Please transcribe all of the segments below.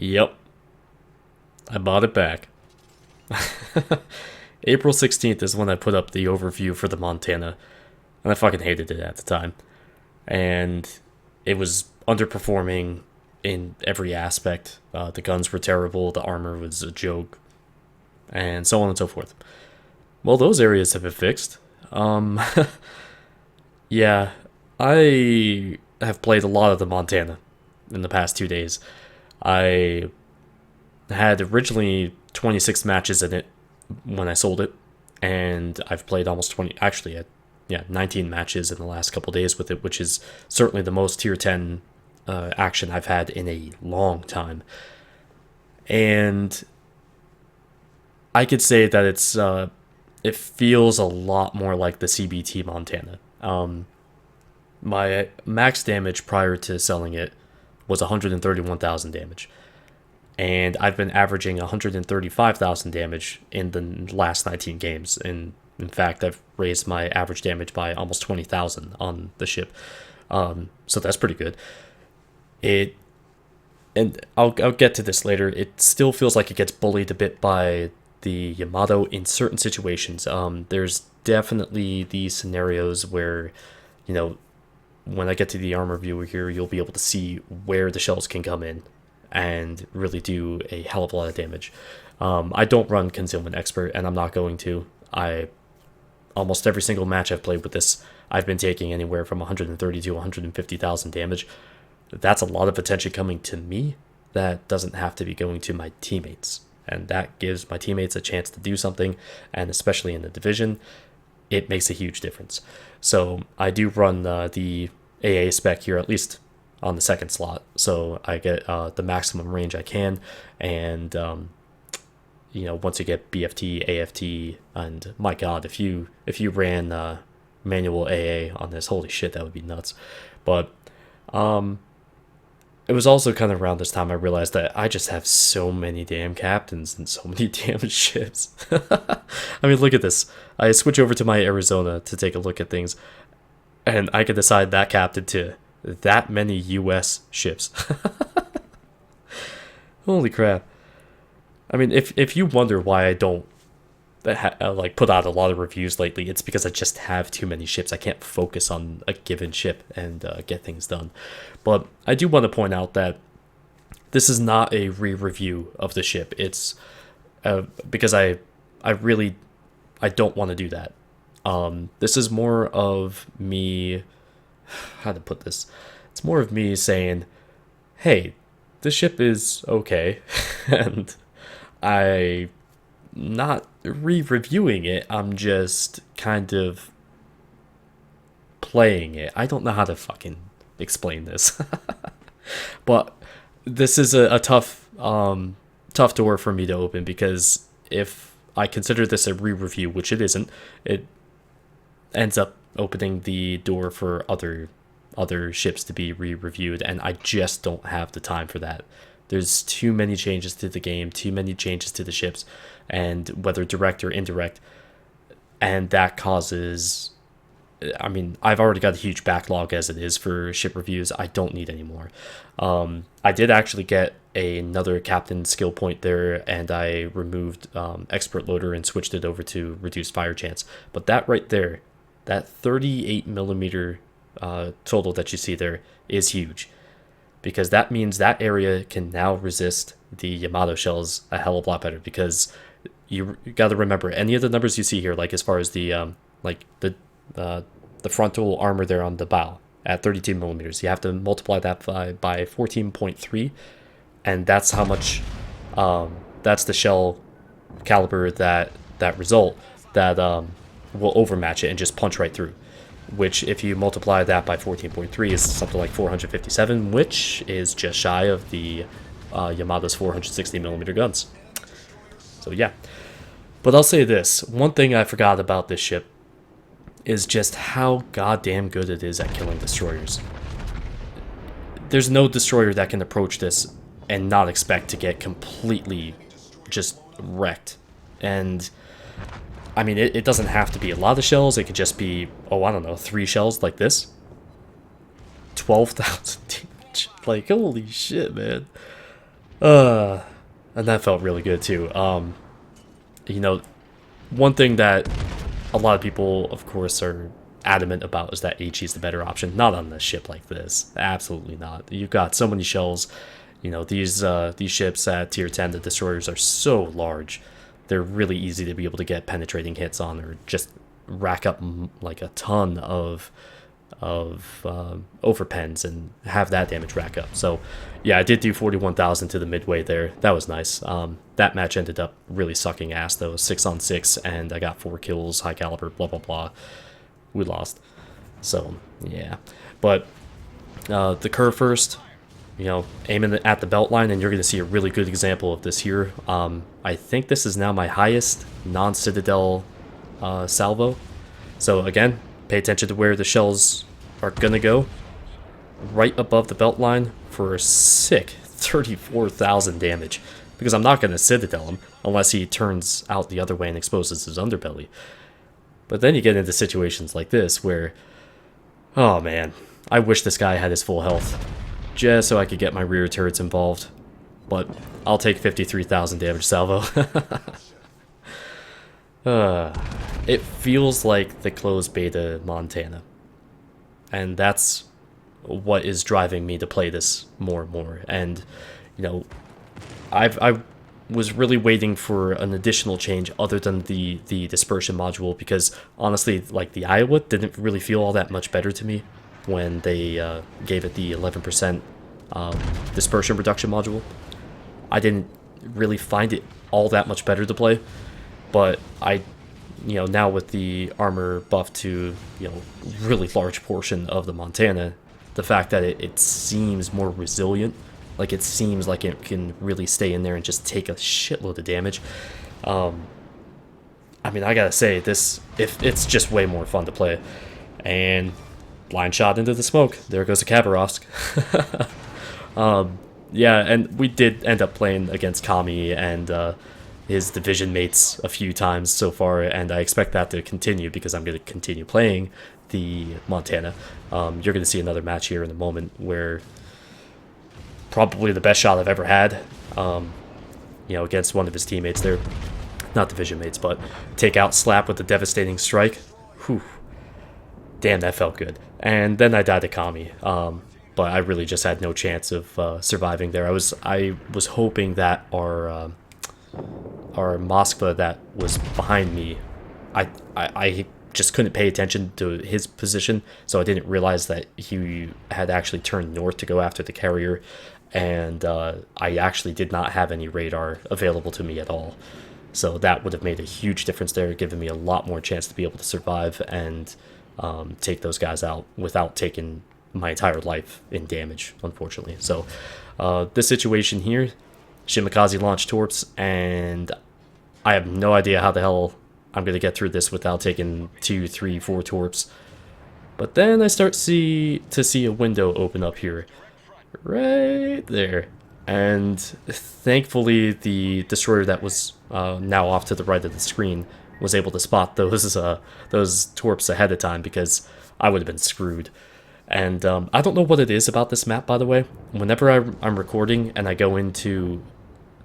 Yep, I bought it back. April 16th is when I put up the overview for the Montana, and I fucking hated it at the time. And it was underperforming in every aspect. The guns were terrible, the armor was a joke, and so on and so forth. Well, those areas have been fixed. Um, yeah, I have played a lot of the Montana in the past 2 days. I had originally 26 matches in it when I sold it, and I've played almost 20. Actually, yeah, 19 matches in the last couple days with it, which is certainly the most tier 10 action I've had in a long time. And I could say that it feels a lot more like the CBT Montana. My max damage prior to selling it was 131,000 damage, and I've been averaging 135,000 damage in the last 19 games. And in fact, I've raised my average damage by almost 20,000 on the ship. So that's pretty good. It and I'll get to this later. It still feels like it gets bullied a bit by the Yamato in certain situations. There's definitely these scenarios where, you know, when I get to the armor viewer here, you'll be able to see where the shells can come in and really do a hell of a lot of damage. I don't run Concealment Expert, and I'm not going to. Almost every single match I've played with this, I've been taking anywhere from 130 to 150,000 damage. That's a lot of attention coming to me that doesn't have to be going to my teammates. And that gives my teammates a chance to do something, and especially in the division, it makes a huge difference. So I do run the AA spec here, at least on the second slot, so I get the maximum range I can. And once you get BFT, AFT, and my god, if you ran manual AA on this, holy shit, that would be nuts. But it was also kind of around this time I realized that I just have so many damn captains and so many damn ships. I mean, look at this. I switch over to my Arizona to take a look at things, and I can decide that captain to that many US ships. Holy crap. I mean, if you wonder why I don't put out a lot of reviews lately, it's because I just have too many ships. I can't focus on a given ship and get things done. But I do want to point out that this is not a re-review of the ship. It's because I really don't want to do that. This is more of me. How to put this? It's more of me saying, "Hey, the ship is okay," and I not re-reviewing it. I'm just kind of playing it. I don't know how to fucking explain this, but this is a tough door for me to open, because if I consider this a re-review, which it isn't, it ends up opening the door for other ships to be re-reviewed, and I just don't have the time for that. There's too many changes to the game, too many changes to the ships, and whether direct or indirect, and that causes... I mean, I've already got a huge backlog as it is for ship reviews. I don't need any more. I did actually get another captain skill point there, and I removed expert loader and switched it over to reduced fire chance. But that right there, that 38 millimeter total that you see there is huge, because that means that area can now resist the Yamato shells a hell of a lot better. Because you got to remember, any of the numbers you see here, like as far as the the frontal armor there on the bow at 32 millimeters, you have to multiply that by 14.3, and that's how much that's the shell caliber that result that will overmatch it and just punch right through, which if you multiply that by 14.3 is something like 457, which is just shy of the Yamato's 460 millimeter guns. So yeah, but I'll say this, one thing I forgot about this ship is just how goddamn good it is at killing destroyers. There's no destroyer that can approach this and not expect to get completely just wrecked. And I mean, it doesn't have to be a lot of shells. It could just be, oh, I don't know, 3 shells like this. 12,000 damage. Like, holy shit, man. Uh, and that felt really good too. You know, one thing that a lot of people, of course, are adamant about is that HE is the better option. Not on a ship like this. Absolutely not. You've got so many shells. You know, these ships at tier 10, the destroyers, are so large. They're really easy to be able to get penetrating hits on, or just rack up like a ton of overpens and have that damage rack up. So yeah, I did do 41,000 to the midway there. That was nice. That match ended up really sucking ass though, 6-on-6, and I got 4 kills, high caliber, blah blah blah. We lost. So yeah, but the curve first, you know, aiming at the belt line, and you're going to see a really good example of this here. I think this is now my highest non-citadel salvo. So again, pay attention to where the shells are going to go. Right above the belt line for a sick 34,000 damage. Because I'm not going to citadel him unless he turns out the other way and exposes his underbelly. But then you get into situations like this where, oh man, I wish this guy had his full health, just so I could get my rear turrets involved. But I'll take 53,000 damage salvo. It feels like the closed beta Montana. And that's what is driving me to play this more and more. And, you know, I was really waiting for an additional change other than the dispersion module, because honestly, like, the Iowa didn't really feel all that much better to me when they gave it the 11% dispersion reduction module. I didn't really find it all that much better to play, but now with the armor buff to, really large portion of the Montana, the fact that it seems more resilient, like it seems like it can really stay in there and just take a shitload of damage. I mean, I gotta say, it's just way more fun to play. And blind shot into the smoke. There goes a Khabarovsk. Yeah, and we did end up playing against Kami and his division mates a few times so far, and I expect that to continue because I'm going to continue playing the Montana. You're going to see another match here in a moment where probably the best shot I've ever had, against one of his teammates there. Not division mates, but take out Slap with the devastating strike. Whew. Damn, that felt good. And then I died to Kami. But I really just had no chance of surviving there. I was hoping that our Moskva that was behind me, I just couldn't pay attention to his position, so I didn't realize that he had actually turned north to go after the carrier, and I actually did not have any radar available to me at all. So that would have made a huge difference there, giving me a lot more chance to be able to survive and take those guys out without taking my entire life in damage, unfortunately. So this situation here, Shimakaze launched torps, and I have no idea how the hell I'm going to get through this without taking 2, 3, 4 torps. But then I start to see a window open up here. Right there. And thankfully the destroyer that was now off to the right of the screen was able to spot those torps ahead of time, because I would have been screwed. And I don't know what it is about this map, by the way. Whenever I'm recording and I go into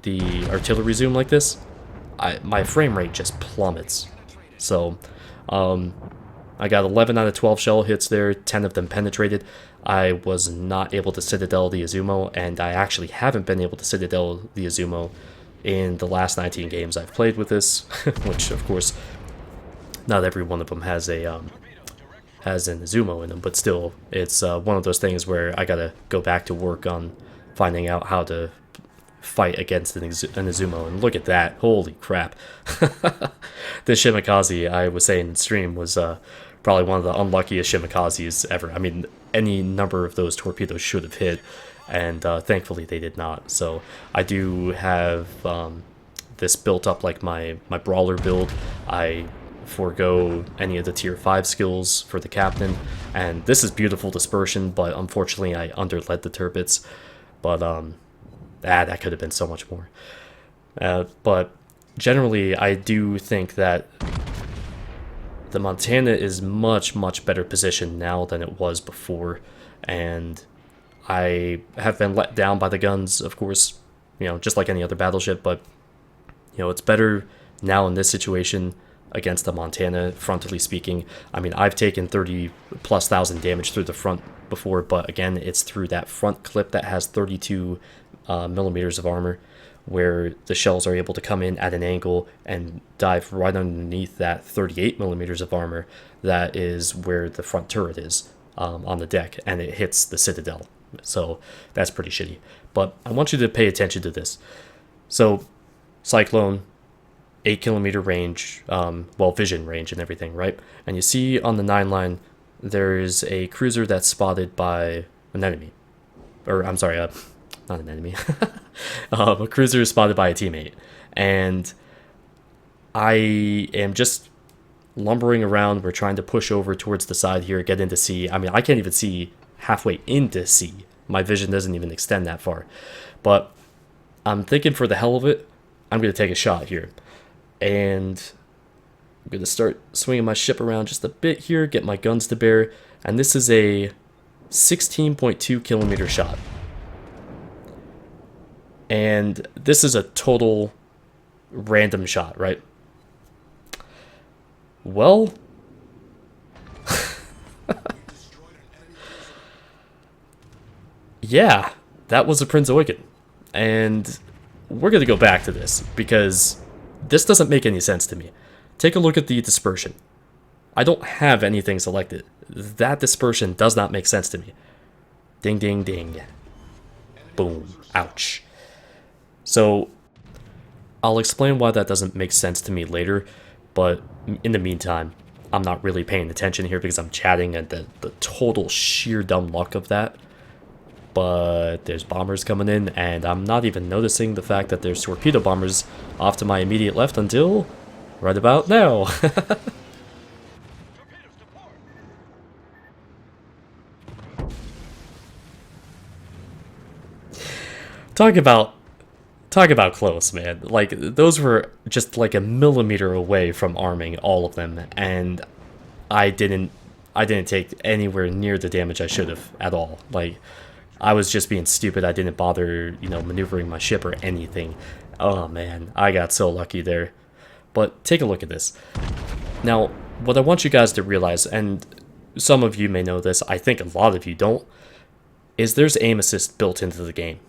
the artillery zoom like this, my frame rate just plummets. So I got 11 out of 12 shell hits there, 10 of them penetrated. I was not able to citadel the Izumo, and I actually haven't been able to citadel the Izumo in the last 19 games I've played with this, which of course not every one of them has an Izumo in them, but still, it's one of those things where I gotta go back to work on finding out how to fight against an Izumo. And look at that, holy crap. This Shimakaze, I was saying in stream, was probably one of the unluckiest Shimakazes ever. I mean, any number of those torpedoes should have hit, and thankfully they did not. So I do have this built up like my brawler build. I forego any of the tier 5 skills for the captain, and this is beautiful dispersion, but unfortunately I underled the turbines. But that could have been so much more. But generally I do think that the Montana is much, much better positioned now than it was before, and I have been let down by the guns, of course, just like any other battleship, but it's better now in this situation against the Montana, frontally speaking. I mean, I've taken 30,000+ damage through the front before, but again, it's through that front clip that has 32 millimeters of armor, where the shells are able to come in at an angle and dive right underneath that 38 millimeters of armor. That is where the front turret is on the deck, and it hits the Citadel. So that's pretty shitty. But I want you to pay attention to this. So Cyclone, 8 kilometer range, vision range and everything, right? And you see on the 9 line, there's a cruiser that's spotted by an enemy. Or, I'm sorry, not an enemy. A cruiser is spotted by a teammate. And I am just lumbering around. We're trying to push over towards the side here, get into sea. I mean, I can't even see halfway into sea. My vision doesn't even extend that far. But I'm thinking, for the hell of it, I'm going to take a shot here. And I'm going to start swinging my ship around just a bit here, get my guns to bear. And this is a 16.2 kilometer shot. And this is a total random shot, right? Well, yeah, that was a Prince Eugen. And we're going to go back to this, because this doesn't make any sense to me. Take a look at the dispersion. I don't have anything selected. That dispersion does not make sense to me. Ding, ding, ding. Boom. Ouch. So I'll explain why that doesn't make sense to me later, but in the meantime, I'm not really paying attention here because I'm chatting at the total sheer dumb luck of that. But there's bombers coming in, and I'm not even noticing the fact that there's torpedo bombers off to my immediate left until right about now. Talk about close, man. Like, those were just like a millimeter away from arming all of them, and I didn't take anywhere near the damage I should have at all. Like, I was just being stupid. I didn't bother, maneuvering my ship or anything. Oh man, I got so lucky there. But take a look at this. Now, what I want you guys to realize, and some of you may know this, I think a lot of you don't, is there's aim assist built into the game.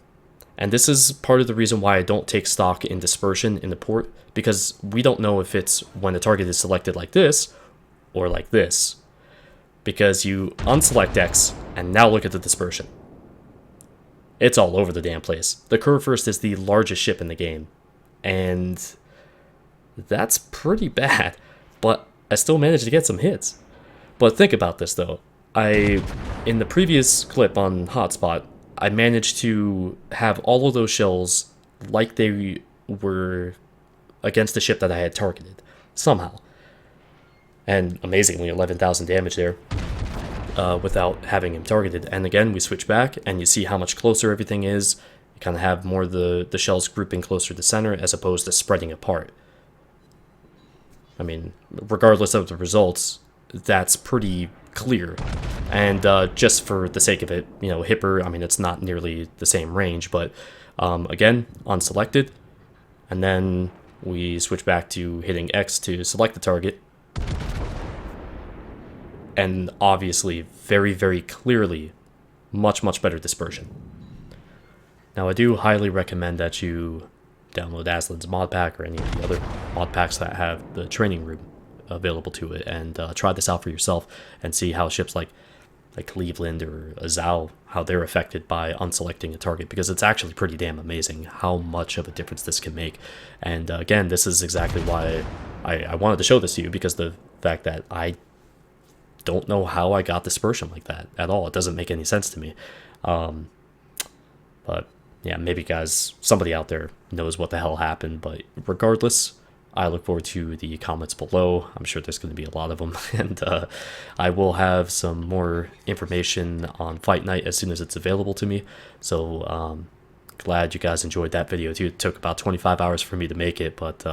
And this is part of the reason why I don't take stock in dispersion in the port, because we don't know if it's when the target is selected like this or like this. Because you unselect X and now look at the dispersion. It's all over the damn place. The Curve First is the largest ship in the game, and that's pretty bad, but I still managed to get some hits. But think about this though. In the previous clip on Hotspot, I managed to have all of those shells like they were against the ship that I had targeted, somehow. And amazingly, 11,000 damage there without having him targeted. And again, we switch back, and you see how much closer everything is. You kind of have more of the shells grouping closer to center as opposed to spreading apart. I mean, regardless of the results, that's pretty clear. And just for the sake of it, Hipper, I mean, it's not nearly the same range, but again, unselected, and then we switch back to hitting X to select the target, and obviously, very, very clearly, much, much better dispersion. Now, I do highly recommend that you download Aslan's mod pack or any of the other mod packs that have the training room available to it, and try this out for yourself and see how ships like Cleveland or Azau, how they're affected by unselecting a target, because it's actually pretty damn amazing how much of a difference this can make. And again, this is exactly why I wanted to show this to you, because the fact that I don't know how I got dispersion like that at all. It doesn't make any sense to me. But yeah, maybe guys, somebody out there knows what the hell happened, but regardless, I look forward to the comments below. I'm sure there's going to be a lot of them, and I will have some more information on Fight Night as soon as it's available to me. So glad you guys enjoyed that video too. It took about 25 hours for me to make it, but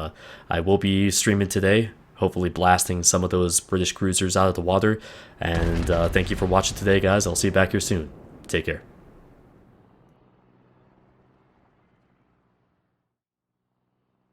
I will be streaming today, hopefully blasting some of those British cruisers out of the water. And thank you for watching today, guys. I'll see you back here soon. Take care.